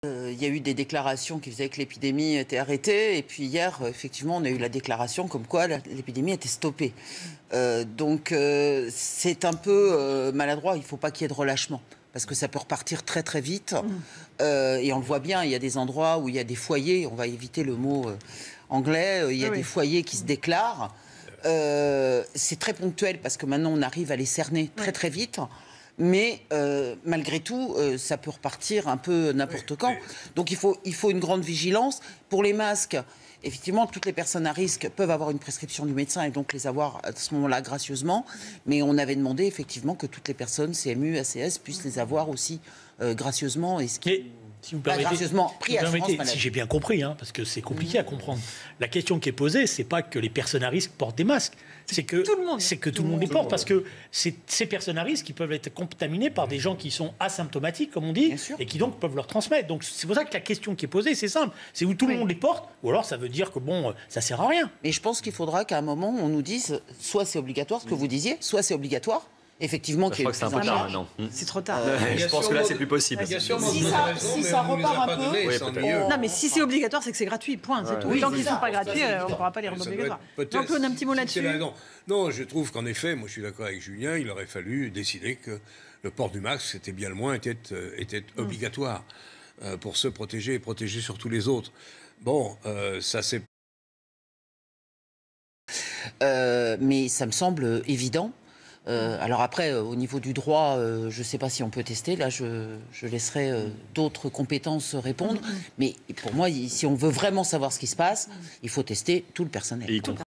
Il y a eu des déclarations qui faisaient que l'épidémie était arrêtée. Et puis hier, effectivement, on a eu la déclaration comme quoi l'épidémie était stoppée. Donc c'est un peu maladroit. Il ne faut pas qu'il y ait de relâchement. Parce que ça peut repartir très très vite. Et on le voit bien, il y a des endroits où il y a des foyers. On va éviter le mot anglais. Il y a des foyers qui se déclarent. C'est très ponctuel parce que maintenant on arrive à les cerner très très vite. Mais malgré tout, ça peut repartir un peu n'importe quand. Donc il faut une grande vigilance. Pour les masques, effectivement, toutes les personnes à risque peuvent avoir une prescription du médecin et donc les avoir à ce moment-là gracieusement. Mais on avait demandé effectivement que toutes les personnes CMU, ACS puissent les avoir aussi gracieusement. Et ce qui... Si vous permettez, si j'ai bien compris, parce que c'est compliqué à comprendre, la question qui est posée, c'est pas que les personnes à risque portent des masques, c'est que tout le monde les porte, parce que ces personnes à risque qui peuvent être contaminées par des gens qui sont asymptomatiques, comme on dit, et qui donc peuvent leur transmettre. Donc c'est pour ça que la question qui est posée, c'est simple, c'est où tout le monde les porte, ou alors ça veut dire que ça sert à rien. Mais je pense qu'il faudra qu'à un moment on nous dise, soit c'est obligatoire, ce que vous disiez, soit c'est obligatoire. Effectivement, je crois que c'est un peu tard maintenant. C'est trop tard. Je pense que là, c'est plus possible. Si ça repart un peu... Non, mais si c'est obligatoire, c'est que c'est gratuit. Point. C'est tout. Tant qu'ils ne sont pas gratuits, on ne pourra pas les rendre obligatoires. Jean-Claude, un petit mot là-dessus. Non, je trouve qu'en effet, moi je suis d'accord avec Julien, il aurait fallu décider que le port du masque, c'était bien le moins, était obligatoire pour se protéger et protéger surtout les autres. Bon, ça c'est... Mais ça me semble évident. Alors après, au niveau du droit, je ne sais pas si on peut tester. Là, je laisserai d'autres compétences répondre. Mais pour moi, si on veut vraiment savoir ce qui se passe, il faut tester tout le personnel.